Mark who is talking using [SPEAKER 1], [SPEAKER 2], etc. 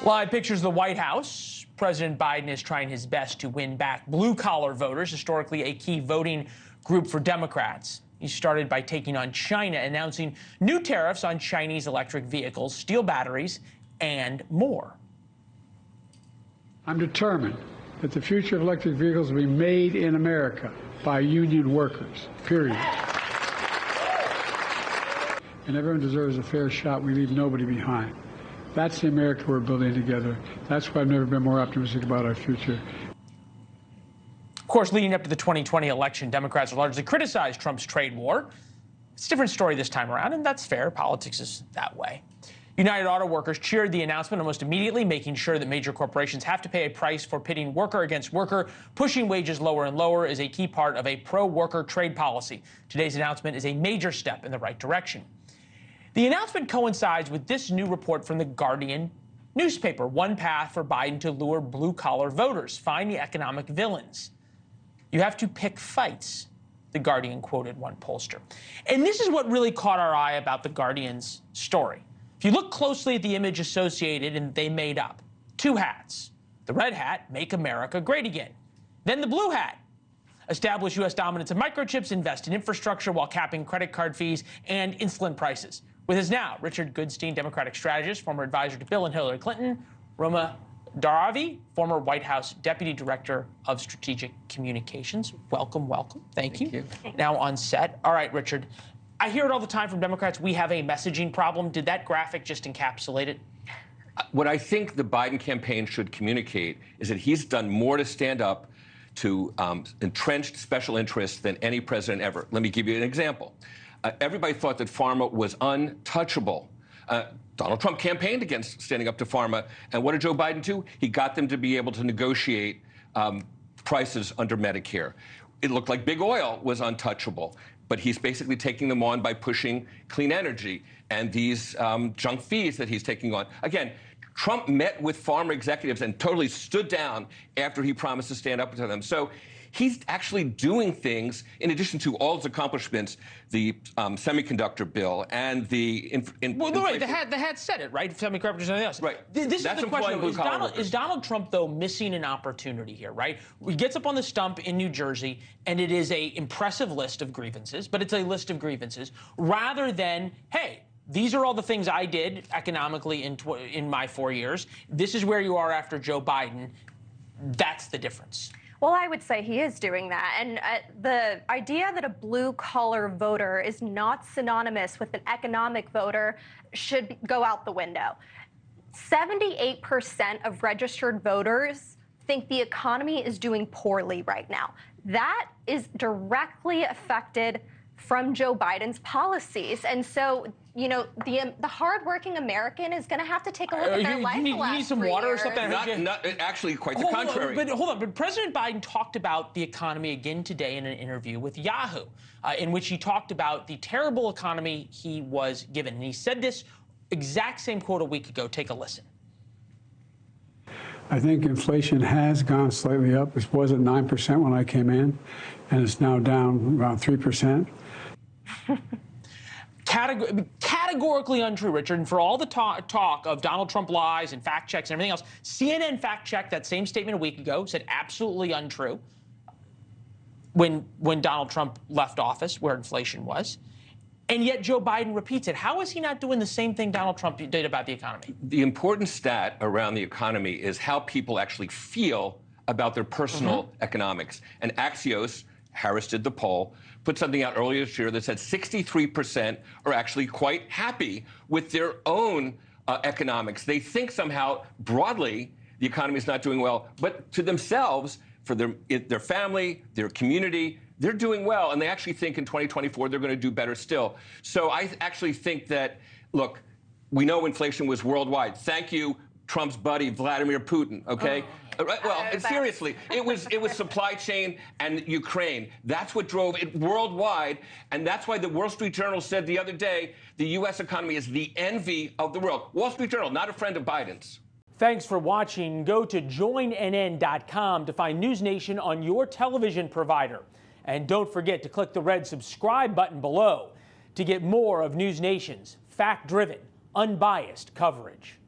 [SPEAKER 1] Live pictures of the White House. President Biden is trying his best to win back blue-collar voters, historically a key voting group for Democrats. He started by taking on China, announcing new tariffs on Chinese electric vehicles, steel batteries, and more.
[SPEAKER 2] I'm determined that the future of electric vehicles will be made in America by union workers, period. And everyone deserves a fair shot. We leave nobody behind. That's the America we're building together. That's why I've never been more optimistic about our future.
[SPEAKER 1] Of course, leading up to the 2020 election, Democrats largely criticized Trump's trade war. It's a different story this time around, and that's fair. Politics is that way. United Auto Workers cheered the announcement almost immediately, making sure that major corporations have to pay a price for pitting worker against worker. Pushing wages lower and lower is a key part of a pro-worker trade policy. Today's announcement is a major step in the right direction. The announcement coincides with this new report from the Guardian newspaper, one path for Biden to lure blue-collar voters, find the economic villains. You have to pick fights, the Guardian quoted one pollster. And this is what really caught our eye about the Guardian's story. If you look closely at the image associated and they made up, two hats. The red hat, make America great again. Then the blue hat, establish U.S. dominance of microchips, invest in infrastructure while capping credit card fees and insulin prices. With us now, Richard Goodstein, Democratic strategist, former advisor to Bill and Hillary Clinton, Roma, Daravi, former White House Deputy Director of Strategic Communications. Welcome, welcome. Thank you. Now on set. All right, Richard, I hear it all the time from Democrats, we have a messaging problem. Did that graphic just encapsulate it?
[SPEAKER 3] What I think the Biden campaign should communicate is that he's done more to stand up to entrenched special interests than any president ever. Let me give you an example. Everybody thought that pharma was untouchable. Donald Trump campaigned against standing up to pharma. And what did Joe Biden do? He got them to be able to negotiate prices under Medicare. It looked like big oil was untouchable, but he's basically taking them on by pushing clean energy and these junk fees that he's taking on. Again, Trump met with pharma executives and totally stood down after he promised to stand up to them. So he's actually doing things, in addition to all his accomplishments, the semiconductor bill and the...
[SPEAKER 1] Well, no, right, the hat said it, right? Semiconductors and everything else.
[SPEAKER 3] Right.
[SPEAKER 1] This is the question. Is Donald Trump, though, missing an opportunity here, right? He gets up on the stump in New Jersey, and it is an impressive list of grievances, but it's a list of grievances, rather than, hey, these are all the things I did economically in my 4 years. This is where you are after Joe Biden. That's the difference.
[SPEAKER 4] Well, I would say he is doing that. And the idea that a blue-collar voter is not synonymous with an economic voter should go out the window. 78% of registered voters think the economy is doing poorly right now. That is directly affected from Joe Biden's policies. And so, you know, the hardworking American is going to have to take a look at their life.
[SPEAKER 1] You need some water or something?
[SPEAKER 3] Not actually, quite the contrary.
[SPEAKER 1] But hold on. But President Biden talked about the economy again today in an interview with Yahoo, in which he talked about the terrible economy he was given. And he said this exact same quote a week ago. Take a listen.
[SPEAKER 2] I think inflation has gone slightly up. It was at 9% when I came in, and it's now down around 3%.
[SPEAKER 1] Categorically untrue, Richard. And for all the talk of Donald Trump lies and fact checks and everything else, CNN fact checked that same statement a week ago, said absolutely untrue when Donald Trump left office, where inflation was. And yet Joe Biden repeats it. How is he not doing the same thing Donald Trump did about the economy?
[SPEAKER 3] The important stat around the economy is how people actually feel about their personal economics. And Axios, Harris did the poll, put something out earlier this year that said 63% are actually quite happy with their own economics. They think somehow, broadly, the economy is not doing well, but to themselves, for their family, their community, they're doing well, and they actually think in 2024 they're going to do better still. So I actually think that, look, we know inflation was worldwide. Thank you, Trump's buddy, Vladimir Putin, okay? Well, seriously, it was supply chain and Ukraine. That's what drove it worldwide, and that's why the Wall Street Journal said the other day the U.S. economy is the envy of the world. Wall Street Journal, not a friend of Biden's.
[SPEAKER 1] Thanks for watching. Go to joinnn.com to find NewsNation on your television provider. And don't forget to click the red subscribe button below to get more of NewsNation's fact-driven, unbiased coverage.